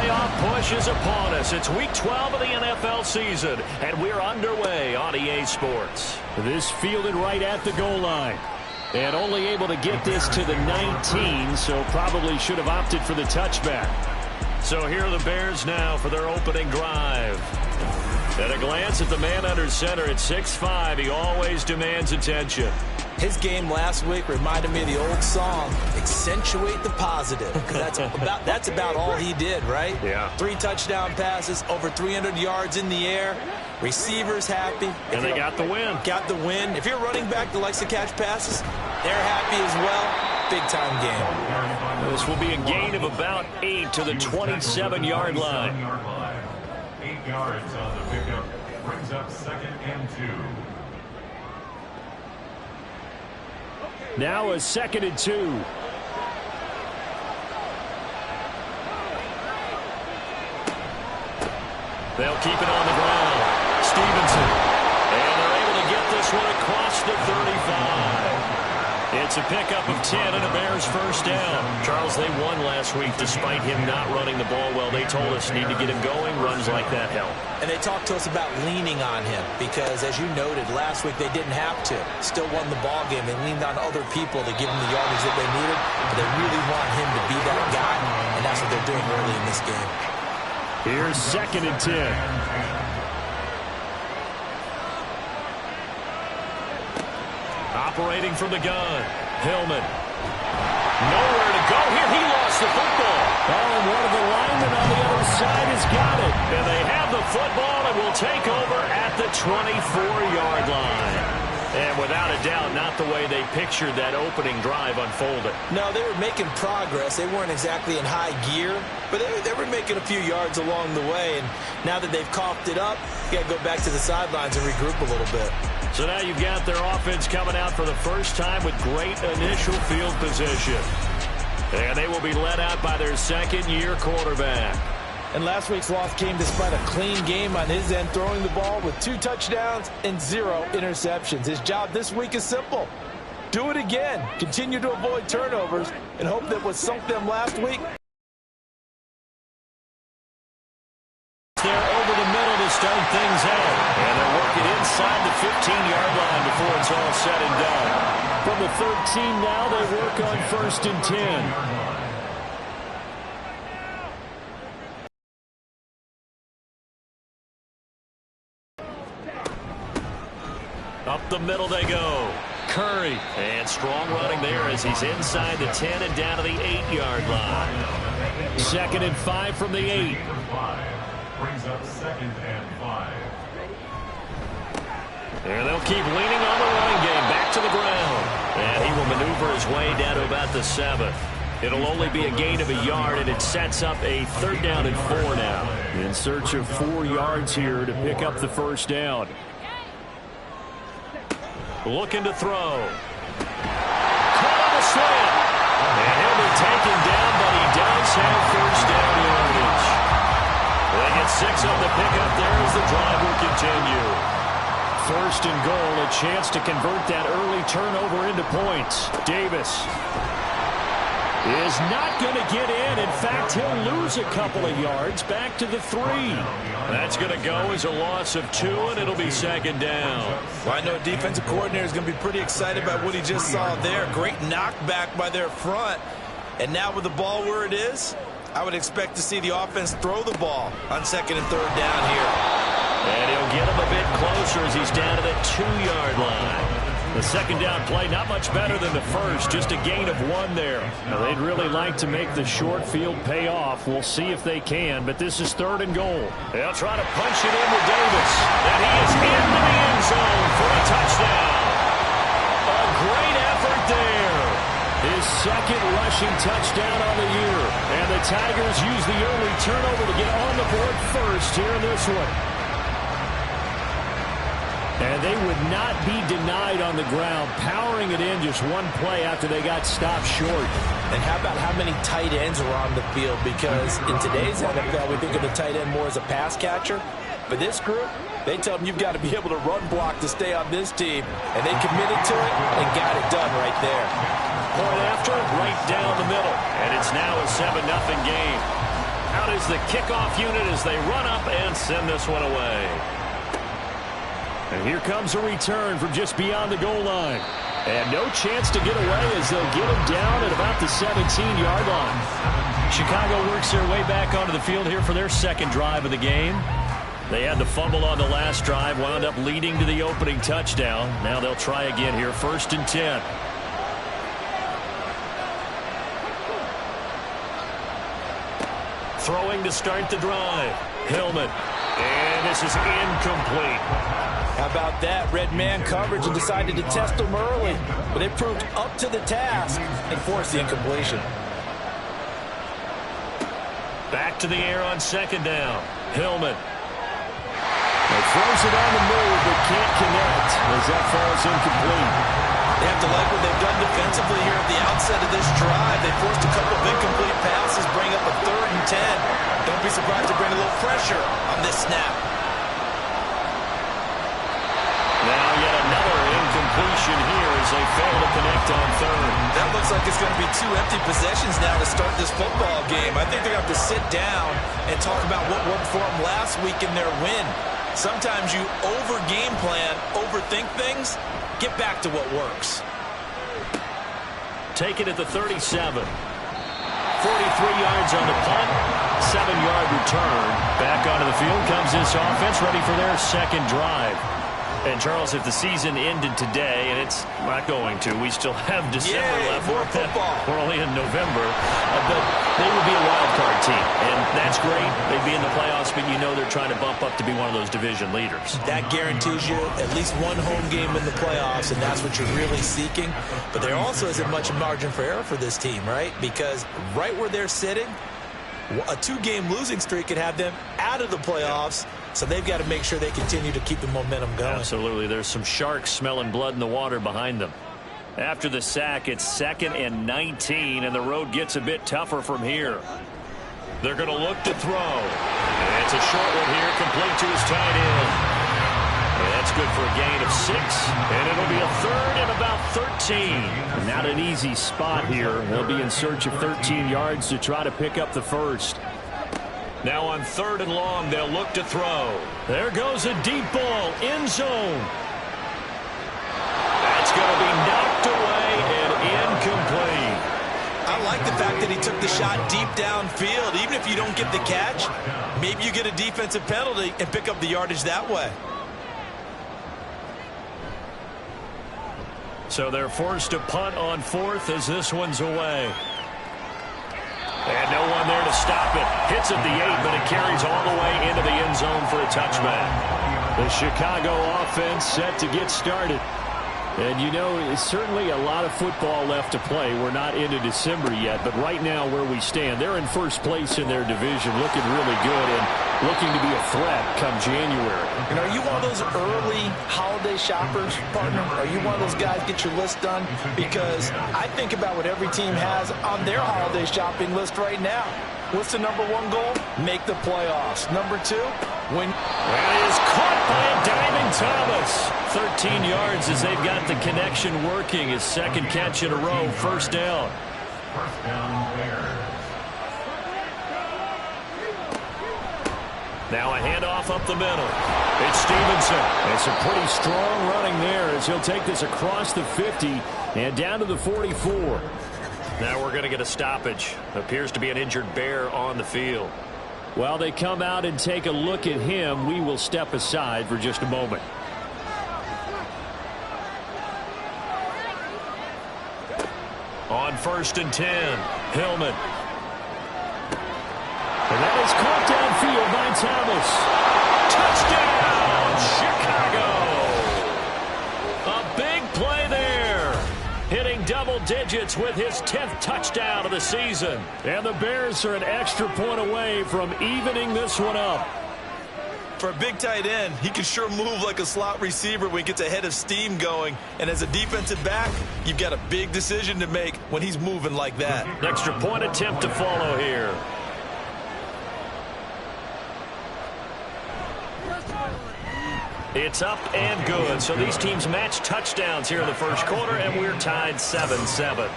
playoff push is upon us. It's Week 12 of the NFL season, and we're underway on EA Sports. This fielded right at the goal line. And only able to get this to the 19, so probably should have opted for the touchback. So here are the Bears now for their opening drive. At a glance at the man under center at 6'5", he always demands attention. His game last week reminded me of the old song, Accentuate the Positive. That's about all he did, right? Yeah. 3 touchdown passes, over 300 yards in the air. Receivers happy. And they got the win. Got the win. If you're a running back that likes to catch passes, they're happy as well. Big-time game. This will be a gain of about 8 to the 27-yard line. 8 yards on the pickup. Brings up 2nd and 2. Now a 2nd and 2. They'll keep it on the ground. Stevenson. And they're able to get this one across the 35. It's a pickup of 10 and a Bears first down. Charles, they won last week despite him not running the ball well. They told us need to get him going. Runs like that help. And they talked to us about leaning on him because, as you noted, last week they didn't have to. Still won the ball game. They leaned on other people to give them the yardage that they needed. But they really want him to be that guy, and that's what they're doing early in this game. Here's 2nd and 10. Operating from the gun. Hillman. Nowhere to go here. He lost the football. Oh, and one of the linemen on the other side has got it. And they have the football and will take over at the 24-yard line. And without a doubt, not the way they pictured that opening drive unfolded. No, they were making progress. They weren't exactly in high gear, but they were making a few yards along the way. And now that they've coughed it up, you got to go back to the sidelines and regroup a little bit. So now you've got their offense coming out for the first time with great initial field position. And they will be led out by their second-year quarterback. And last week's loss came despite a clean game on his end, throwing the ball with 2 touchdowns and 0 interceptions. His job this week is simple. Do it again. Continue to avoid turnovers and hope that what sunk them last week. They're over the middle to start things out. And they're working inside the 15-yard line before it's all said and done. From the 13 now, they work on 1st and 10. Up the middle they go. Curry. And strong running there as he's inside the 10 and down to the 8-yard line. 2nd and 5 from the 8. Brings up 2nd and 5. And they'll keep leaning on the running game. Back to the ground. And he will maneuver his way down to about the 7. It'll only be a gain of a yard, and it sets up a 3rd down and 4 now. In search of 4 yards here to pick up the first down. Looking to throw. Caught on the slant. And he'll be taken down, but he does have first down yardage. They get 6 on the pickup there as the drive will continue. 1st and goal, a chance to convert that early turnover into points. Davis is not going to get in. In fact, he'll lose a couple of yards back to the 3. That's going to go as a loss of 2, and it'll be 2nd down. Well, I know a defensive coordinator is going to be pretty excited about what he just saw there. Great knockback by their front. And now with the ball where it is, I would expect to see the offense throw the ball on 2nd and 3rd down here. And he'll get him a bit closer as he's down to the 2-yard line. The 2nd down play, not much better than the first, just a gain of 1 there. Now, they'd really like to make the short field pay off. We'll see if they can, but this is 3rd and goal. They'll try to punch it in with Davis. And he is into the end zone for a touchdown. A great effort there. His 2nd rushing touchdown on the year. And the Tigers use the early turnover to get on the board first here in this one. And they would not be denied on the ground, powering it in just one play after they got stopped short. And how about how many tight ends are on the field? Because in today's NFL, we think of the tight end more as a pass catcher. But this group, they tell them you've got to be able to run block to stay on this team. And they committed to it and got it done right there. Point after, right down the middle. And it's now a 7-0 game. Out out is the kickoff unit as they run up and send this one away. And here comes a return from just beyond the goal line. And no chance to get away as they'll get him down at about the 17-yard line. Chicago works their way back onto the field here for their second drive of the game. They had the fumble on the last drive, wound up leading to the opening touchdown. Now they'll try again here, 1st and 10. Throwing to start the drive. Hillman. And this is incomplete. How about that? Red man coverage and decided to test them early. But they proved up to the task and forced the incompletion. Back to the air on 2nd down. Hillman. He throws it on the move but can't connect as that falls incomplete. They have to like what they've done defensively here at the outset of this drive. They forced a couple of incomplete passes, bring up a 3rd and 10. Don't be surprised to bring a little pressure on this snap. Now yet another incompletion here as they fail to connect on 3rd. That looks like it's going to be 2 empty possessions now to start this football game. I think they're going to have to sit down and talk about what worked for them last week in their win. Sometimes you over-game plan, overthink things. Get back to what works. Take it at the 37. 43 yards on the punt. 7-yard return. Back onto the field comes this offense, ready for their second drive. And, Charles, if the season ended today, and it's not going to, we still have December left. More football. We're only in November. But they would be a wild card team, and that's great. They'd be in the playoffs, but you know they're trying to bump up to be one of those division leaders. That guarantees you at least one home game in the playoffs, and that's what you're really seeking. But there also isn't much margin for error for this team, right? Because right where they're sitting, a 2-game losing streak could have them out of the playoffs. So they've got to make sure they continue to keep the momentum going. Absolutely. There's some sharks smelling blood in the water behind them. After the sack, it's 2nd and 19, and the road gets a bit tougher from here. They're going to look to throw. And it's a short one here, complete to his tight end. And that's good for a gain of 6, and it'll be a 3rd and about 13. Not an easy spot here. They'll be in search of 13 yards to try to pick up the first. Now on 3rd and long, they'll look to throw. There goes a deep ball, end zone. That's going to be knocked away and incomplete. I like the fact that he took the shot deep downfield. Even if you don't get the catch, maybe you get a defensive penalty and pick up the yardage that way. So they're forced to punt on 4th as this one's away. And no one there to stop it. Hits at the 8, but it carries all the way into the end zone for a touchback. The Chicago offense set to get started. And, you know, it's certainly a lot of football left to play. We're not into December yet, but right now where we stand, they're in first place in their division, looking really good and looking to be a threat come January. And are you one of those early holiday shoppers, partner? Are you one of those guys get your list done? Because I think about what every team has on their holiday shopping list right now. What's the number 1 goal? Make the playoffs. Number 2, win. That is caught by a diving Thomas. 13 yards as they've got the connection working. His 2nd catch in a row, 1st down. 1st down, Bears. Now a handoff up the middle. It's Stevenson. It's a pretty strong running there as he'll take this across the 50 and down to the 44. Now we're going to get a stoppage. Appears to be an injured Bear on the field. While they come out and take a look at him, we will step aside for just a moment. On 1st and 10, Hillman. And that is caught downfield by Thomas. Touchdown, Chicago! A big play there. Hitting double digits with his 10th touchdown of the season. And the Bears are an extra point away from evening this one up. For a big tight end, he can sure move like a slot receiver when he gets a head of steam going. And as a defensive back, you've got a big decision to make when he's moving like that. An extra point attempt to follow here. It's up and good. So these teams match touchdowns here in the first quarter, and we're tied 7-7.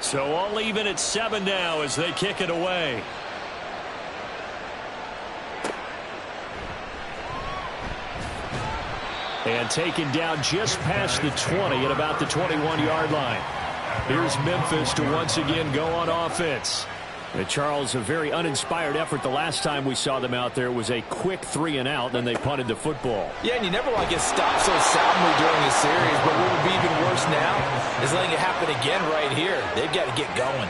So all even at 7 now as they kick it away. And taken down just past the 20 at about the 21-yard line. Here's Memphis to once again go on offense. Charles, a very uninspired effort the last time we saw them out there was a quick 3-and-out, then they punted the football. Yeah, and you never want to get stopped so soundly during a series, but what would be even worse now is letting it happen again right here. They've got to get going.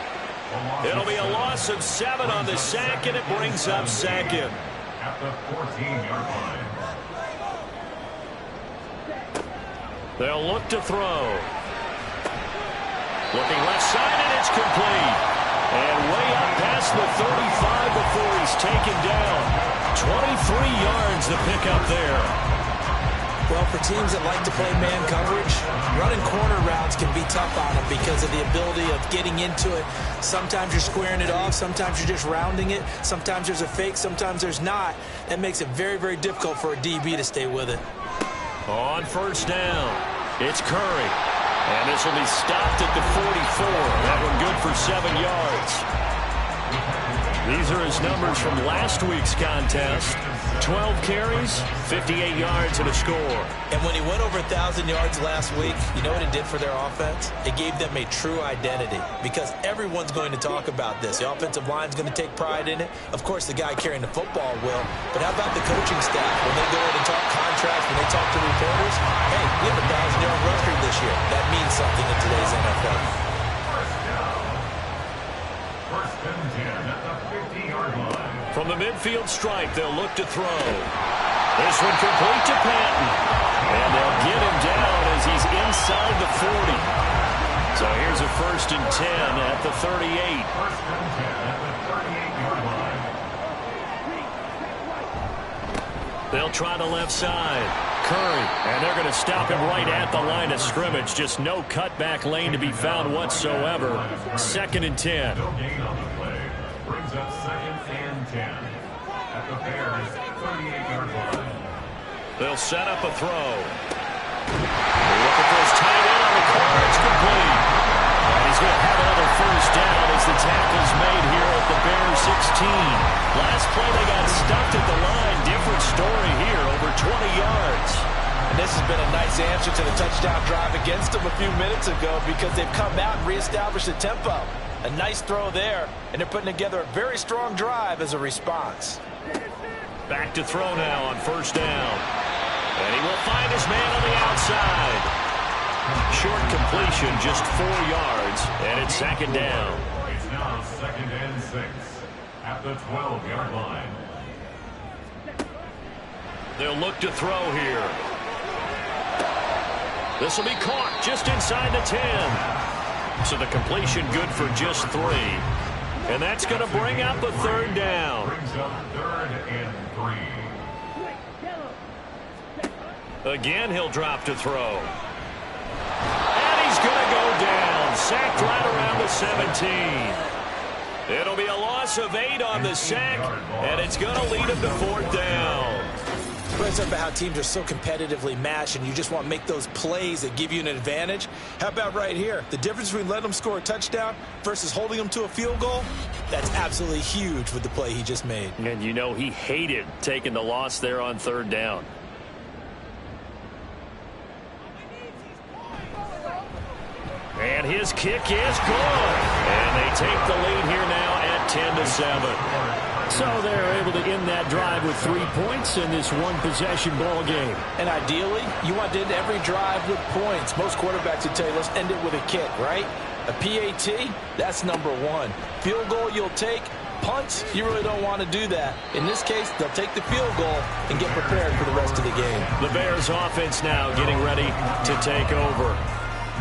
It'll be a loss of 7 on the sack, and it brings up second. At the 14-yard line. They'll look to throw. Looking left side, and it's complete. And way up past the 35 before he's taken down. 23 yards the pickup there. Well, for teams that like to play man coverage, running corner routes can be tough on them because of the ability of getting into it. Sometimes you're squaring it off. Sometimes you're just rounding it. Sometimes there's a fake. Sometimes there's not. That makes it very, very difficult for a DB to stay with it. On first down, it's Curry. And this will be stopped at the 44. That one good for 7 yards. These are his numbers from last week's contest. 12 carries, 58 yards, and a score. And when he went over 1,000 yards last week, you know what it did for their offense? It gave them a true identity because everyone's going to talk about this. The offensive line's going to take pride in it. Of course, the guy carrying the football will. But how about the coaching staff? When they go in and talk contracts, when they talk to reporters, hey, we have a 1,000-yard rusher this year. That means something in today's NFL. First and 10 at the 50-yard line. From the midfield stripe, they'll look to throw. This one complete to Patton. And they'll get him down as he's inside the 40. So here's a first and 10 at the 38. First and 10 at the 38-yard line. They'll try the left side. Curry, and they're going to stop him right at the line of scrimmage. Just no cutback lane to be found whatsoever. Second and 10. No gain on the play. Brings up second and 10 at the Bears' 38-yard line. They'll set up a throw. Look at this tight end on the corner. It's complete. And he's going to have another first down as the tackle's made here at the Bears 16. Last play they got stuffed at the line. Different story here, over 20 yards. And this has been a nice answer to the touchdown drive against them a few minutes ago because they've come out and reestablished the tempo. A nice throw there, and they're putting together a very strong drive as a response. Back to throw now on first down. And he will find his man on the outside. Short completion, just 4 yards, and it's second down. It's now second and 6 at the 12-yard line. They'll look to throw here. This will be caught just inside the 10. So the completion good for just 3. And that's going to bring up a third down. Brings up third and 3. Again, he'll drop to throw. And he's going to go down. Sacked right around the 17. It'll be a loss of 8 on the sack, and it's going to lead him to fourth down. It's about how teams are so competitively matched, and you just want to make those plays that give you an advantage. How about right here? The difference between letting them score a touchdown versus holding them to a field goal, that's absolutely huge with the play he just made. And you know he hated taking the loss there on third down. And his kick is good. And they take the lead here now at 10-7. So they're able to end that drive with 3 points in this one-possession ball game. And ideally, you want to end every drive with points. Most quarterbacks would tell you, let's end it with a kick, right? A PAT, that's number 1. Field goal you'll take. Punts, you really don't want to do that. In this case, they'll take the field goal and get prepared for the rest of the game. The Bears offense now getting ready to take over.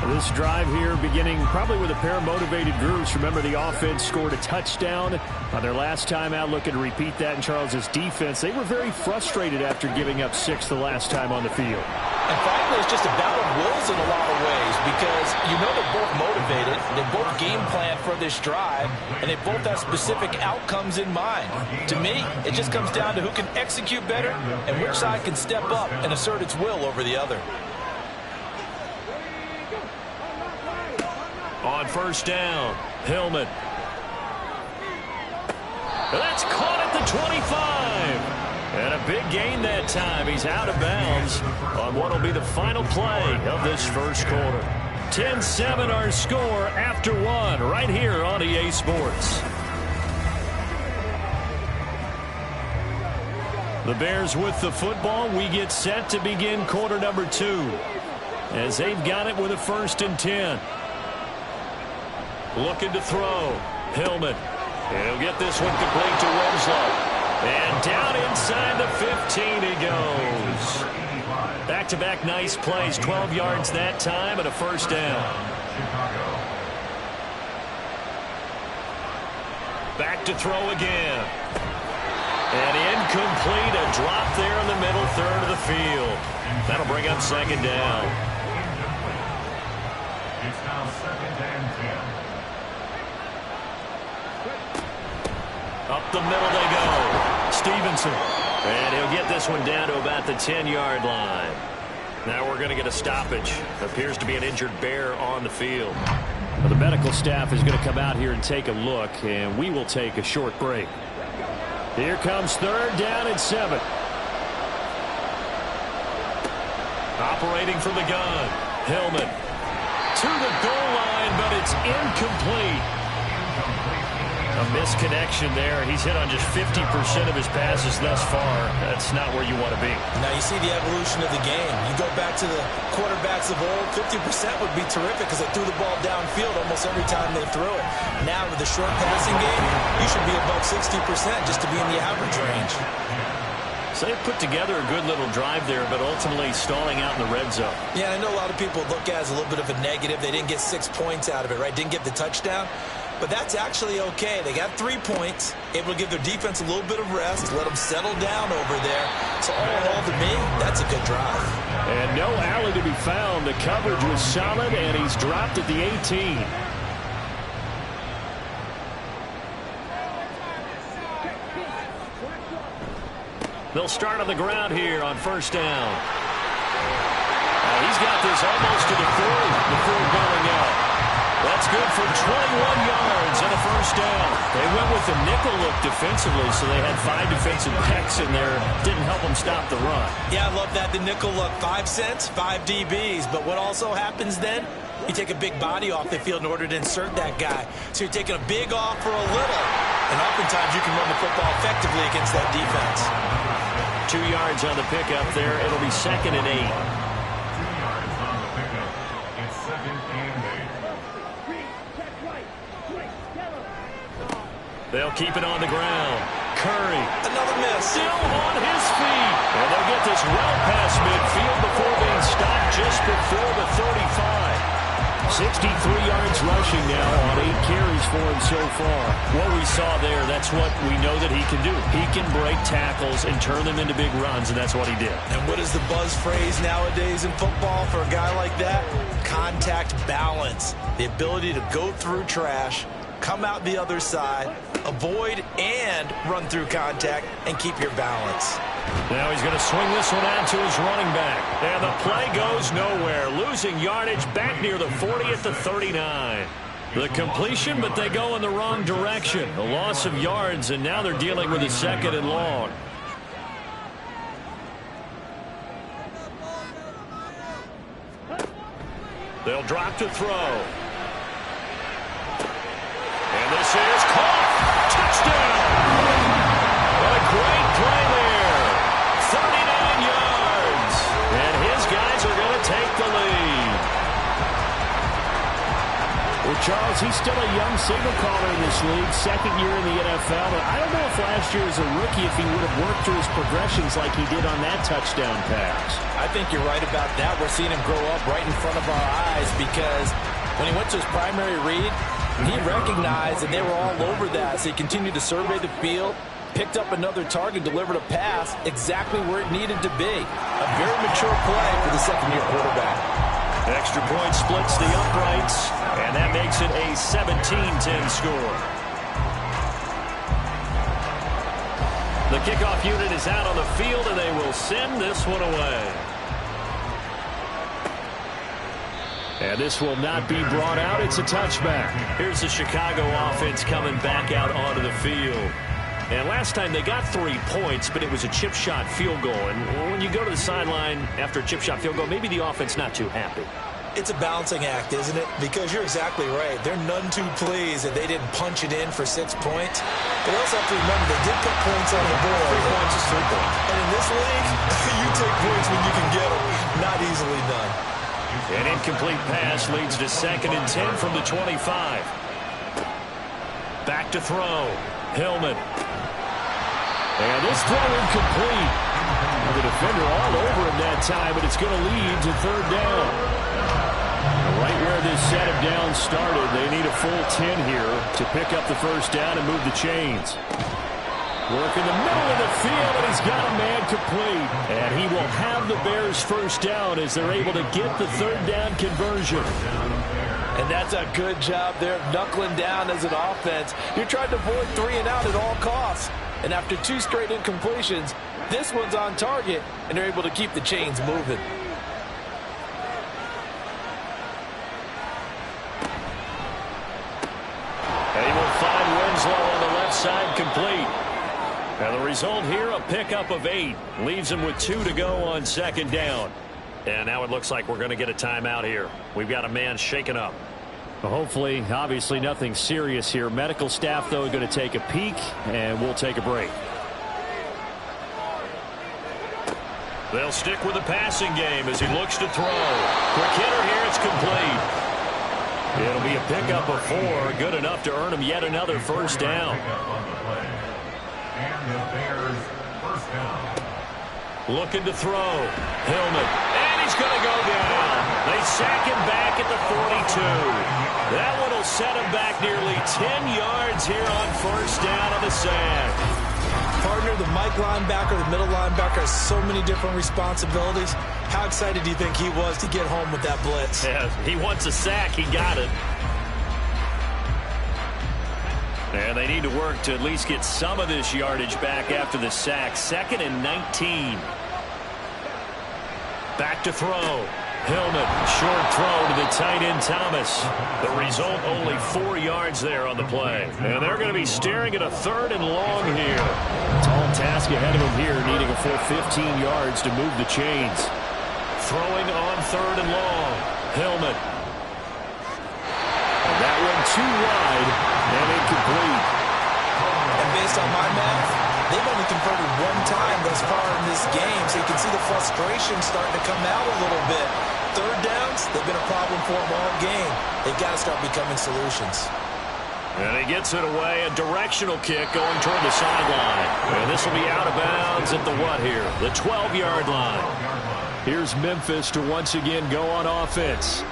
This drive here beginning probably with a pair of motivated groups. Remember, the offense scored a touchdown on their last time out. Looking to repeat that in Charles's defense. They were very frustrated after giving up 6 the last time on the field. And frankly, it's just a battle of wills in a lot of ways because you know they're both motivated. They both game plan for this drive, and they both have specific outcomes in mind. To me, it just comes down to who can execute better and which side can step up and assert its will over the other. On on first down. Hillman. That's caught at the 25. And a big gain that time. He's out of bounds on what will be the final play of this first quarter. 10-7 our score after one right here on EA Sports. The Bears with the football. We get set to begin quarter number 2 as they've got it with a 1st and 10. Looking to throw. Hillman. And he'll get this one complete to Winslow. And down inside the 15 he goes. Back-to-back nice plays. 12 yards that time and a first down. Back to throw again. And incomplete. A drop there in the middle third of the field. That'll bring up second down. It's now 2nd and 10. Up the middle they go. Stevenson. And he'll get this one down to about the 10-yard line. Now we're going to get a stoppage. Appears to be an injured Bear on the field. Well, the medical staff is going to come out here and take a look, and we will take a short break. Here comes 3rd down and 7. Operating from the gun. Hillman. To the goal line, but it's incomplete. A misconnection there. He's hit on just 50% of his passes thus far. That's not where you want to be. Now you see the evolution of the game. You go back to the quarterbacks of old, 50% would be terrific because they threw the ball downfield almost every time they threw it. Now with the short passing game, you should be above 60% just to be in the average range. So they put together a good little drive there, but ultimately stalling out in the red zone. Yeah, I know a lot of people look at it as a little bit of a negative. They didn't get 6 points out of it, right? Didn't get the touchdown. But that's actually okay. They got 3 points, able to give their defense a little bit of rest, let them settle down over there. So all in all, to me, that's a good drive. And no alley to be found. The coverage was solid, and he's dropped at the 18. They'll start on the ground here on first down. He's got this almost to the 40 before going out. That's good for 21 yards and a first down. They went with the nickel look defensively, so they had 5 defensive backs in there. Didn't help them stop the run. Yeah, I love that, the nickel look. 5 cents, 5 DBs. But what also happens then, you take a big body off the field in order to insert that guy. So you're taking a big off for a little. And oftentimes you can run the football effectively against that defense. 2 yards on the pickup there. It'll be 2nd and 8. 2 yards on the pickup. It's 2nd and 8. They'll keep it on the ground. Curry. Another miss. Still on his feet. And they'll get this well past midfield before being stopped just before the 35. 63 yards rushing now on 8 carries for him so far. What we saw there, that's what we know that he can do. He can break tackles and turn them into big runs, and that's what he did. And what is the buzz phrase nowadays in football for a guy like that? Contact balance. The ability to go through trash, come out the other side, avoid and run through contact, and keep your balance. Now he's going to swing this one out to his running back. And the play goes nowhere. Losing yardage back near the 40 at the 39. The completion, but they go in the wrong direction. A loss of yards, and now they're dealing with a 2nd and long. They'll drop to throw. And this is caught. Touchdown. What a great play there. 39 yards. And his guys are going to take the lead. Well, Charles, he's still a young signal caller in this league, 2nd year in the NFL. And I don't know if last year as a rookie if he would have worked through his progressions like he did on that touchdown pass. I think you're right about that. We're seeing him grow up right in front of our eyes because when he went to his primary read, he recognized that they were all over that, so he continued to survey the field, picked up another target, delivered a pass exactly where it needed to be. A very mature play for the 2nd-year quarterback. Extra point splits the uprights, and that makes it a 17-10 score. The kickoff unit is out on the field, and they will send this one away. And this will not be brought out. It's a touchback. Here's the Chicago offense coming back out onto the field. And last time they got 3 points, but it was a chip shot field goal. And when you go to the sideline after a chip shot field goal, maybe the offense not too happy. It's a balancing act, isn't it? Because you're exactly right. They're none too pleased that they didn't punch it in for 6 points. But they also have to remember they did put points on the board. 3 points is 3 points. And in this league, you take points when you can get them. Not easily done. An incomplete pass leads to 2nd and 10 from the 25. Back to throw. Hillman. And this throw incomplete. The defender all over him that time, but it's going to lead to 3rd down. Right where this set of downs started, they need a full 10 here to pick up the 1st down and move the chains. Work in the middle of the field, and he's got a man complete. And he will have the Bears' 1st down as they're able to get the 3rd down conversion. And that's a good job there, knuckling down as an offense. You're trying to avoid 3 and out at all costs. And after 2 straight incompletions, this one's on target, and they're able to keep the chains moving. They will find Winslow on the left side complete. And the result here, a pickup of 8. Leaves them with 2 to go on 2nd down. And now it looks like we're going to get a timeout here. We've got a man shaken up. Well, hopefully, obviously nothing serious here. Medical staff, though, going to take a peek, and we'll take a break. They'll stick with the passing game as he looks to throw. Quick hitter here, it's complete. It'll be a pickup of 4, good enough to earn him yet another 1st down. And the Bears' 1st down. Looking to throw. Hillman. And he's going to go down. They sack him back at the 42. That one will set him back nearly 10 yards here on 1st down on the sack. Partner, the Mike linebacker, the middle linebacker has so many different responsibilities. How excited do you think he was to get home with that blitz? Yeah, he wants a sack. He got it. And they need to work to at least get some of this yardage back after the sack. 2nd and 19. Back to throw. Hillman, short throw to the tight end Thomas. The result, only 4 yards there on the play. And they're going to be staring at a 3rd and long here. Tall task ahead of him here, needing a full 15 yards to move the chains. Throwing on 3rd and long. Hillman. And that one too wide and incomplete. And based on my math, they've only converted 1 time thus far in this game, so you can see the frustration starting to come out a little bit. 3rd downs, they've been a problem for them all game. They've got to start becoming solutions. And he gets it away, a directional kick going toward the sideline. And this will be out of bounds at the what here? The 12-yard line. Here's Memphis to once again go on offense.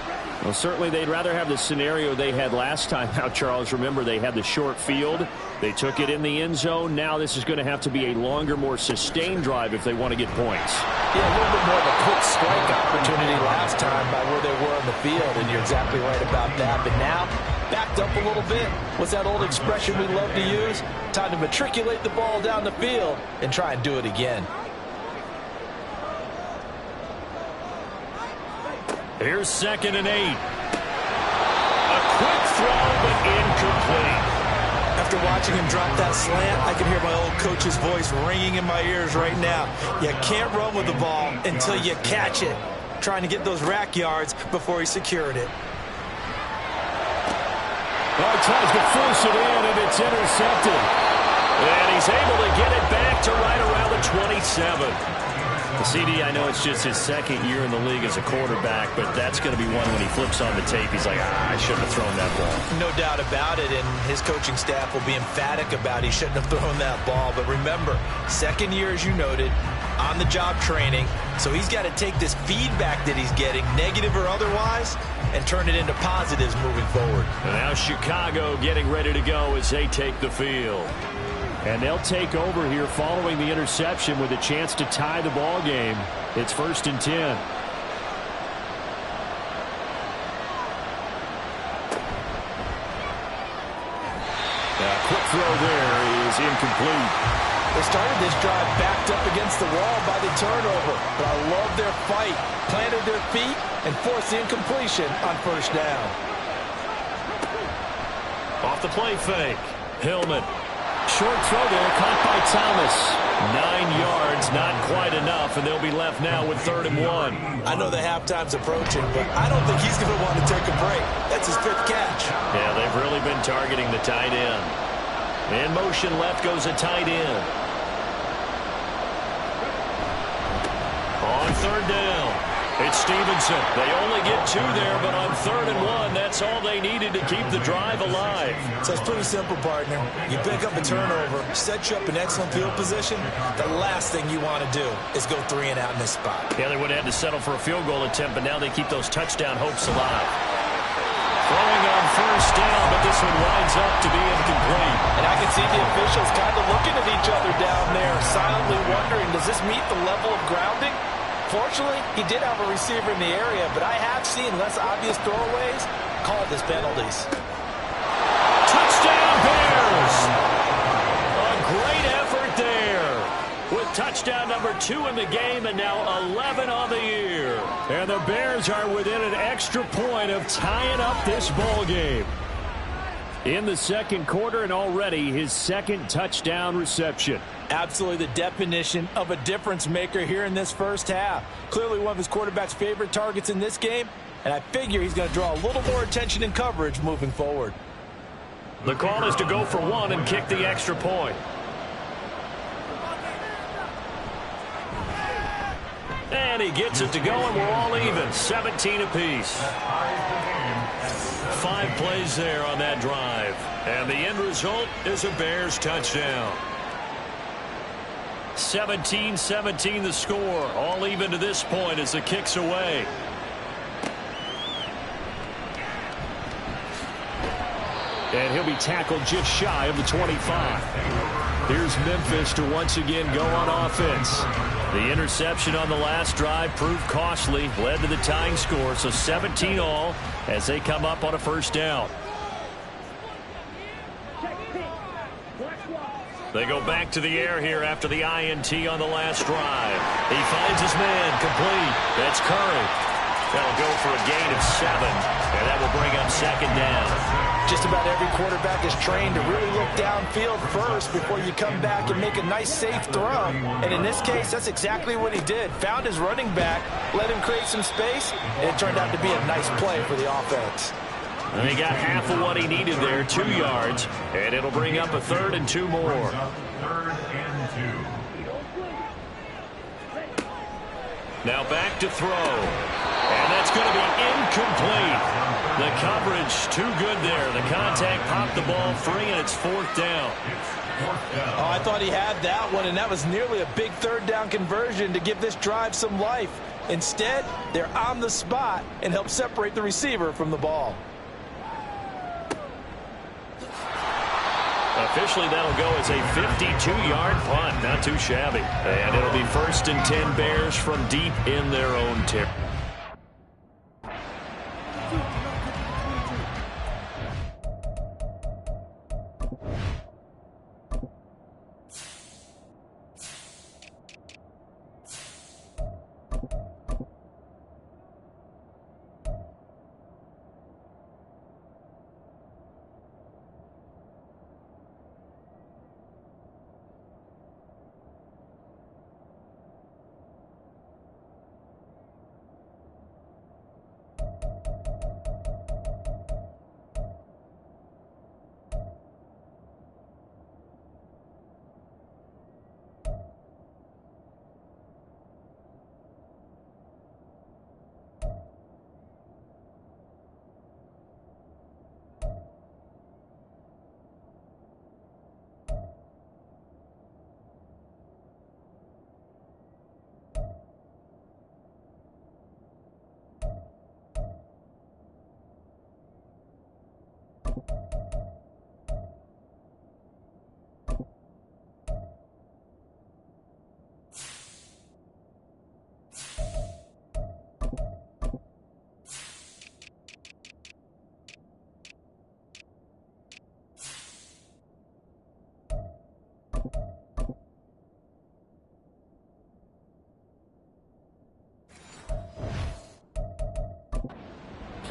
Well, certainly they'd rather have the scenario they had last time out, Charles. Remember, they had the short field. They took it in the end zone. Now this is going to have to be a longer, more sustained drive if they want to get points. Yeah, a little bit more of a quick strike opportunity last time by where they were on the field, and you're exactly right about that. But now, backed up a little bit. What's that old expression we love to use? Time to matriculate the ball down the field and try and do it again. Here's 2nd and 8. A quick throw, but incomplete. After watching him drop that slant, I can hear my old coach's voice ringing in my ears right now. You can't run with the ball until you catch it. Trying to get those rack yards before he secured it. Well, tries to force it in, and it's intercepted. And he's able to get it back to right around the 27. The CD, I know it's just his 2nd year in the league as a quarterback, but that's going to be one when he flips on the tape. He's like, I shouldn't have thrown that ball. No doubt about it, and his coaching staff will be emphatic about he shouldn't have thrown that ball. But remember, 2nd year, as you noted, on-the-job training, so he's got to take this feedback that he's getting, negative or otherwise, and turn it into positives moving forward. And now Chicago getting ready to go as they take the field. And they'll take over here following the interception with a chance to tie the ball game. It's 1st and 10. A quick throw there is incomplete. They started this drive backed up against the wall by the turnover, but I love their fight, planted their feet, and forced the incompletion on first down. Off the play fake. Hillman. Short throw there, caught by Thomas. 9 yards, not quite enough, and they'll be left now with 3rd and 1. I know the halftime's approaching, but I don't think he's going to want to take a break. That's his 5th catch. Yeah, they've really been targeting the tight end. In motion left goes a tight end. On 3rd down, it's Stevenson. They only get 2 there, but on 3rd and 1, that's all they needed to keep the drive alive. So it's pretty simple, partner. You pick up a turnover, set you up in excellent field position. The last thing you want to do is go 3 and out in this spot. Yeah, they would have had to settle for a field goal attempt, but now they keep those touchdown hopes alive. Throwing on 1st down, but this one winds up to be incomplete. And I can see the officials kind of looking at each other down there, silently wondering, does this meet the level of grounding? Fortunately, he did have a receiver in the area, but I have seen less obvious throwaways called as penalties. Touchdown, Bears! A great effort there. With touchdown number 2 in the game and now 11 on the year. And the Bears are within an extra point of tying up this ball game. In the 2nd quarter, and already his 2nd touchdown reception. Absolutely the definition of a difference maker here in this first half. Clearly one of his quarterback's favorite targets in this game, and I figure he's going to draw a little more attention and coverage moving forward. The call is to go for 1 and kick the extra point. And he gets it to go, and we're all even. 17 apiece. 5 plays there on that drive. And the end result is a Bears touchdown. 17-17 the score. All even to this point as the kick's away. And he'll be tackled just shy of the 25. Here's Memphis to once again go on offense. The interception on the last drive proved costly, led to the tying score, so 17 all as they come up on a 1st down. They go back to the air here after the INT on the last drive. He finds his man complete. That's Curry. That'll go for a gain of 7, and that will bring up 2nd down. Just about every quarterback is trained to really look downfield first before you come back and make a nice, safe throw. And in this case, that's exactly what he did. Found his running back, let him create some space, and it turned out to be a nice play for the offense. And he got half of what he needed there, 2 yards, and it'll bring up a 3rd and 2 more. 3rd and 2. Now back to throw. And that's going to be incomplete. The coverage too good there. The contact popped the ball free, and it's 4th down. Oh, I thought he had that one, and that was nearly a big 3rd down conversion to give this drive some life. Instead, they're on the spot and help separate the receiver from the ball. Officially, that'll go as a 52-yard punt. Not too shabby. And it'll be 1st and 10 Bears from deep in their own territory.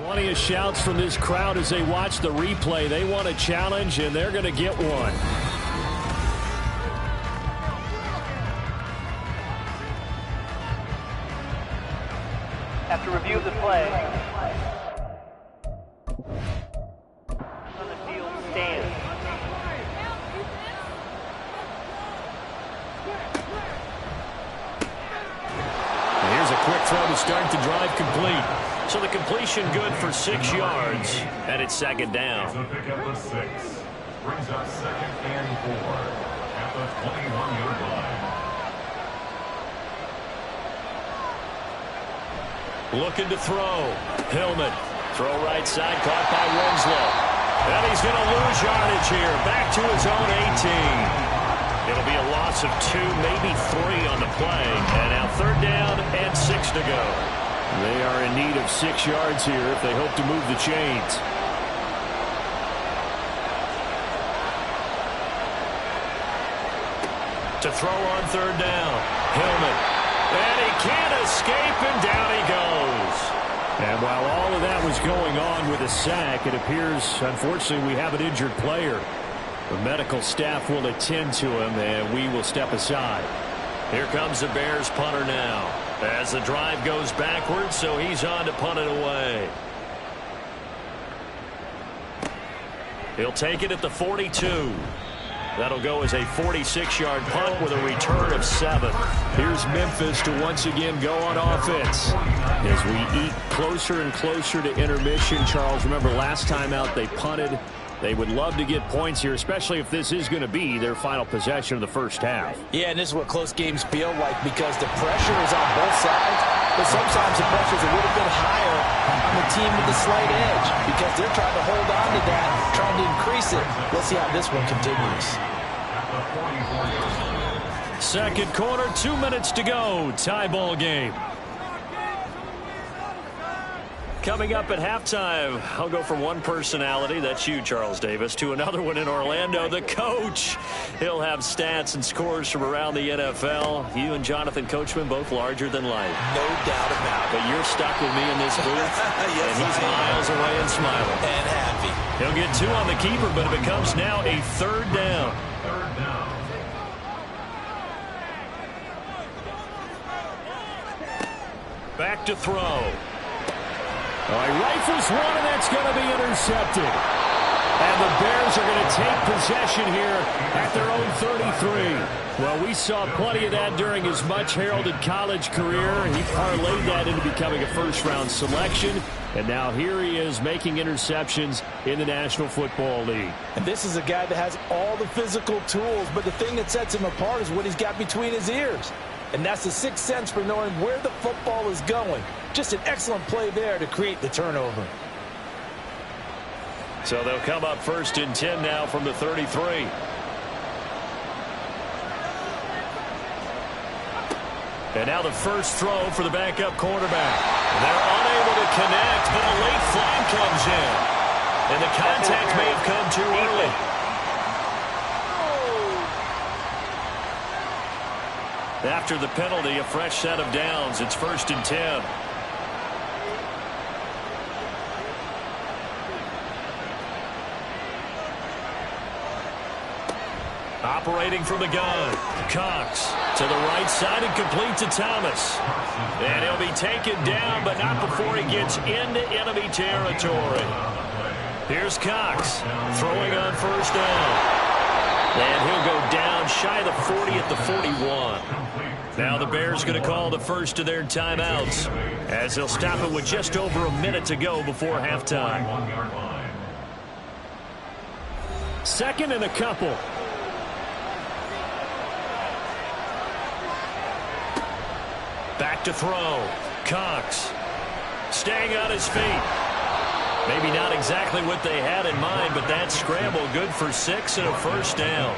Plenty of shouts from this crowd as they watch the replay. They want a challenge, and they're going to get one. After review of the play, on the field stands. Here's a quick throw to start the drive complete. So the completion good for 6 yards, and it's second down. It's a pickup of 6. Brings up second and 4 at the 21-yard line. Looking to throw. Hillman. Throw right side, caught by Winslow. And he's going to lose yardage here. Back to his own 18. It'll be a loss of 2, maybe 3 on the play. And now third down and 6 to go. They are in need of 6 yards here if they hope to move the chains. To throw on third down. Hillman. And he can't escape, and down he goes. And while all of that was going on with a sack, it appears, unfortunately, we have an injured player. The medical staff will attend to him, and we will step aside. Here comes the Bears punter now. As the drive goes backwards, so he's on to punt it away. He'll take it at the 42. That'll go as a 46-yard punt with a return of 7. Here's Memphis to once again go on offense. As we eat closer and closer to intermission, Charles, remember last time out they punted. They would love to get points here, especially if this is going to be their final possession of the first half. Yeah, and this is what close games feel like because the pressure is on both sides, but sometimes the pressure is a little bit higher on the team with the slight edge because they're trying to hold on to that, trying to increase it. Let's see how this one continues. Second quarter, 2 minutes to go. Tie ball game. Coming up at halftime, I'll go from one personality, that's you, Charles Davis, to another one in Orlando, the coach. He'll have stats and scores from around the NFL. You and Jonathan Coachman, both larger than life. No doubt about it. But you're stuck with me in this booth, Yes, and he's miles away and smiling. And happy. He'll get 2 on the keeper, but it becomes now a third down. Third down. Back to throw. All right, rifles one, and that's going to be intercepted. And the Bears are going to take possession here at their own 33. Well, we saw plenty of that during his much-heralded college career. He parlayed that into becoming a first-round selection. And now here he is making interceptions in the National Football League. And this is a guy that has all the physical tools, but the thing that sets him apart is what he's got between his ears. And that's the sixth sense for knowing where the football is going. Just an excellent play there to create the turnover. So they'll come up first and 10 now from the 33. And now the first throw for the backup quarterback. They're unable to connect, but a late flag comes in. And the contact may have come too early. After the penalty, a fresh set of downs. It's first and 10. Operating from the gun. Cox to the right side and complete to Thomas. And he'll be taken down, but not before he gets into enemy territory. Here's Cox throwing on first down. And he'll go down shy of the 40 at the 41. Now the Bears going to call the first of their timeouts as they'll stop it with just over a minute to go before halftime. Second and a couple. Back to throw. Cox staying on his feet. Maybe not exactly what they had in mind, but that scramble good for 6 and a first down.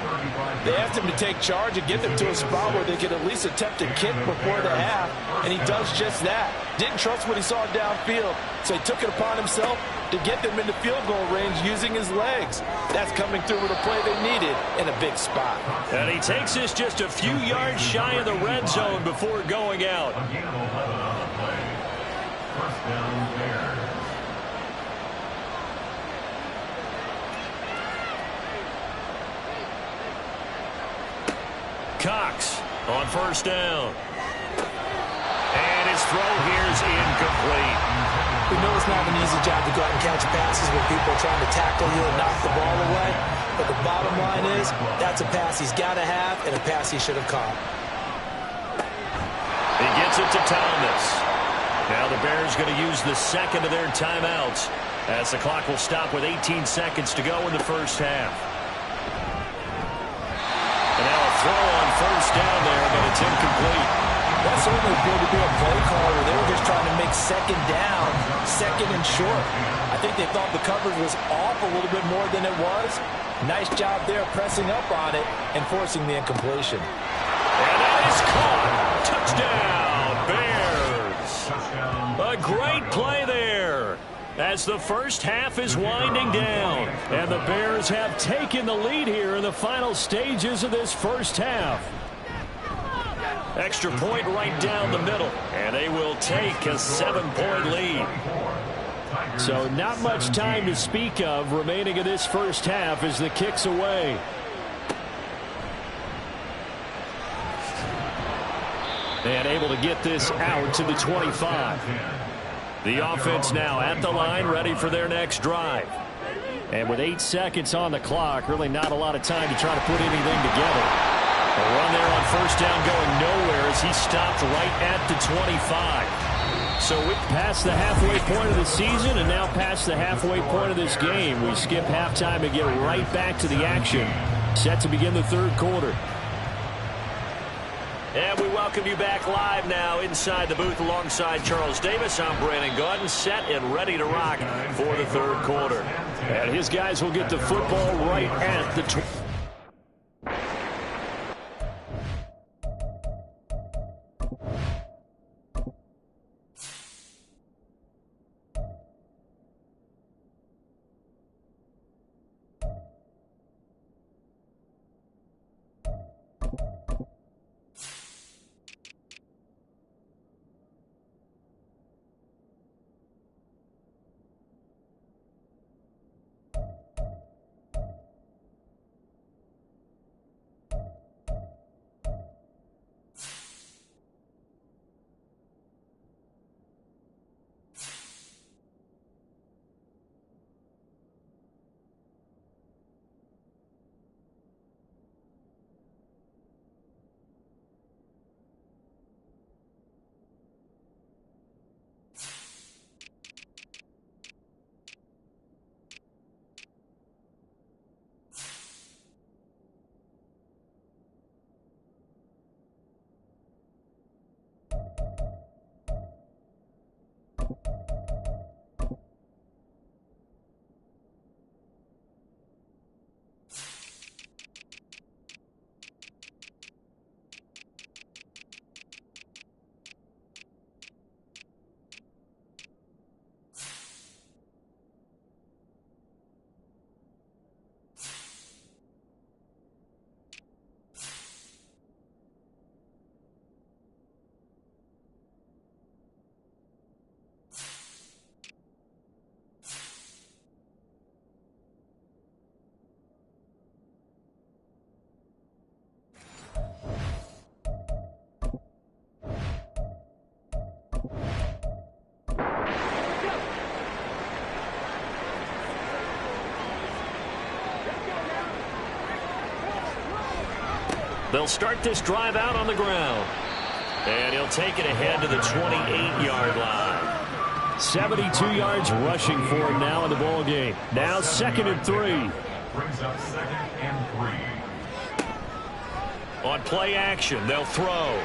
They asked him to take charge and get them to a spot where they could at least attempt a kick before the half, and he does just that. Didn't trust what he saw downfield, so he took it upon himself to get them into field goal range using his legs. That's coming through with a play they needed in a big spot. And he takes this just a few yards shy of the red zone before going out. First down, Bears. Cox on first down. And his throw here is incomplete. We know it's not an easy job to go out and catch passes when people are trying to tackle you and knock the ball away. But the bottom line is, that's a pass he's got to have and a pass he should have caught. He gets it to Thomas. Now the Bears going to use the second of their timeouts as the clock will stop with 18 seconds to go in the first half. And now a throw on first down there, but it's incomplete. That certainly appeared to be a play call where they were just trying to make second down, second and short. I think they thought the coverage was off a little bit more than it was. Nice job there pressing up on it and forcing the incompletion. And that is caught. Touchdown, Bears. A great play there as the first half is winding down. And the Bears have taken the lead here in the final stages of this first half. Extra point right down the middle, and they will take a 7-point lead. So not much time to speak of remaining in this first half as the kick's away. And able to get this out to the 25. The offense now at the line, ready for their next drive. And with 8 seconds on the clock, really not a lot of time to try to put anything together. A run there on first down going nowhere as he stopped right at the 25. So we're past the halfway point of the season and now past the halfway point of this game. We skip halftime and get right back to the action. Set to begin the third quarter. And we welcome you back live now inside the booth alongside Charles Davis. I'm Brandon Gaudin, set and ready to rock for the third quarter. And his guys will get the football right at the 20. They'll start this drive out on the ground. And he'll take it ahead to the 28-yard line. 72 yards rushing for him now in the ball game. Now 2nd and 3. Brings up 2nd and 3. On play action, they'll throw.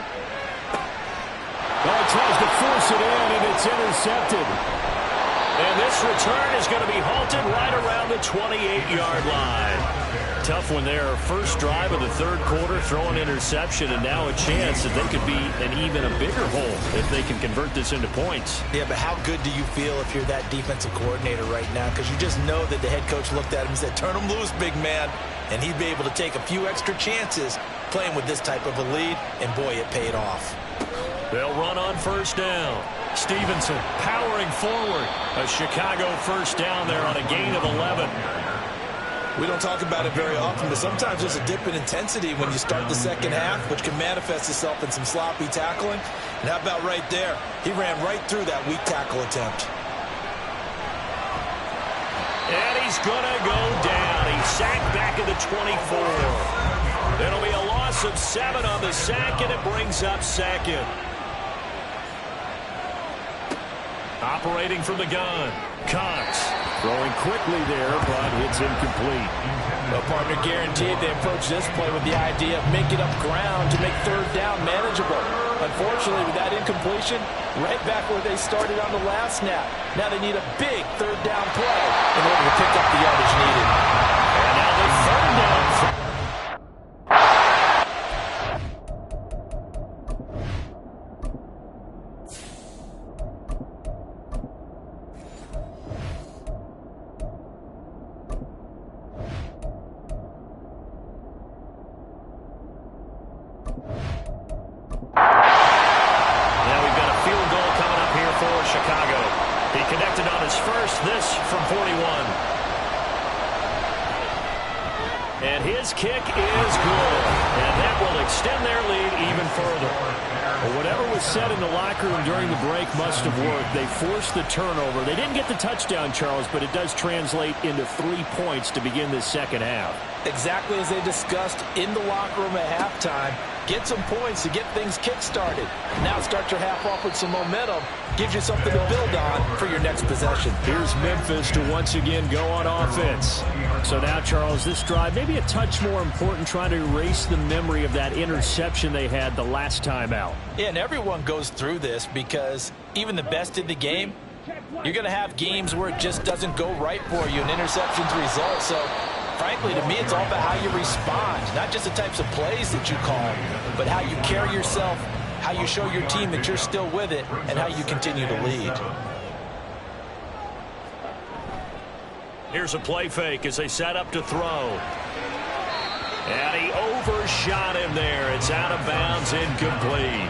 Oh, tries to force it in, and it's intercepted. And this return is going to be halted right around the 28-yard line. Tough one there. First drive of the third quarter, throwing interception, and now a chance that they could be an even a bigger hole if they can convert this into points. Yeah, but how good do you feel if you're that defensive coordinator right now? Because you just know that the head coach looked at him and said, turn him loose, big man. And he'd be able to take a few extra chances playing with this type of a lead, and boy, it paid off. They'll run on first down. Stevenson powering forward. A Chicago first down there on a gain of 11. We don't talk about it very often, but sometimes there's a dip in intensity when you start the second half, which can manifest itself in some sloppy tackling. And how about right there? He ran right through that weak tackle attempt. And he's going to go down. He's sacked back at the 24. It'll be a loss of 7 on the sack, and it brings up second. Operating from the gun, Cox throwing quickly there, but it's incomplete. Well, partner, guaranteed they approach this play with the idea of making up ground to make third down manageable. Unfortunately, with that incompletion, right back where they started on the last snap. Now they need a big third down play in order to pick up the yardage needed. And now the third down. And his kick is good. And that will extend their lead even further. Well, whatever was said in the locker room during the break must have worked. They forced the turnover. They didn't get the touchdown, Charles, but it does translate into 3 points to begin this second half. Exactly as they discussed in the locker room at halftime. Get some points to get things kick-started. Now start your half off with some momentum. Gives you something to build on for your next possession. Here's Memphis to once again go on offense. So now, Charles, this drive maybe a touch more important, trying to erase the memory of that interception they had the last time out. Yeah, and everyone goes through this because even the best in the game, you're going to have games where it just doesn't go right for you and interceptions result. So, frankly, to me, it's all about how you respond, not just the types of plays that you call, but how you carry yourself, how you show your team that you're still with it, and how you continue to lead. Here's a play fake as they set up to throw. And he overshot him there. It's out of bounds, incomplete.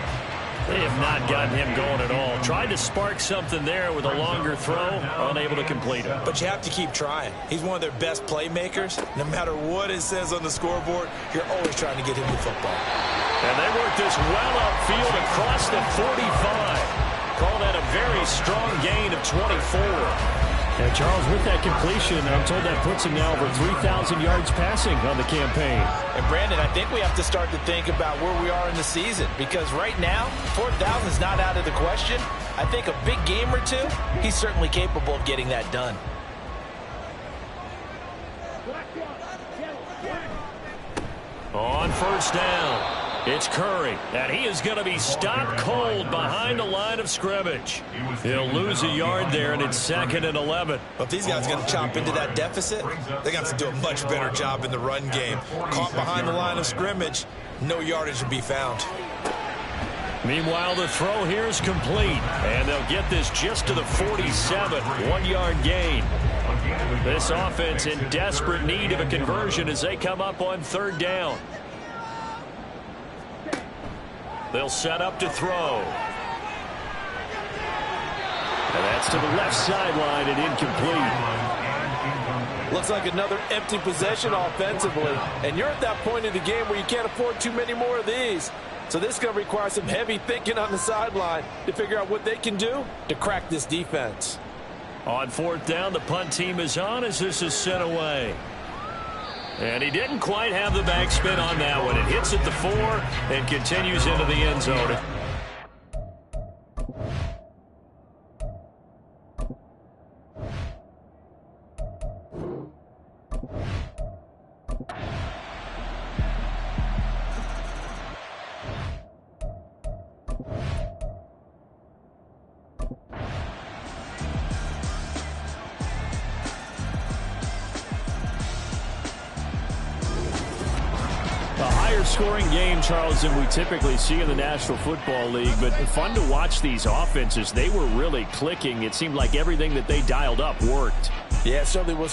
They have not gotten him going at all. Tried to spark something there with a longer throw, unable to complete it. But you have to keep trying. He's one of their best playmakers. No matter what it says on the scoreboard, you're always trying to get him the football. And they work this well upfield across the 45. Call that a very strong gain of 24. And Charles, with that completion, I'm told that puts him now over 3,000 yards passing on the campaign. And Brandon, I think we have to start to think about where we are in the season, because right now, 4,000 is not out of the question. I think a big game or two, he's certainly capable of getting that done. On first down, it's Curry, and he is going to be stopped cold behind the line of scrimmage. He'll lose a yard there, and it's 2nd and 11. But if these guys are going to chop into that deficit, they got to do a much better job in the run game. Caught behind the line of scrimmage, no yardage to be found. Meanwhile, the throw here is complete, and they'll get this just to the 47, 1-yard gain. This offense in desperate need of a conversion as they come up on third down. They'll set up to throw. And that's to the left sideline and incomplete. Looks like another empty possession offensively. And you're at that point in the game where you can't afford too many more of these. So this is going to require some heavy thinking on the sideline to figure out what they can do to crack this defense. On fourth down, the punt team is on as this is sent away. And he didn't quite have the backspin on that one. It hits at the 4 and continues into the end zone. Scoring game, Charles, than we typically see in the National Football League, but fun to watch these offenses. They were really clicking. It seemed like everything that they dialed up worked. Yeah, it certainly was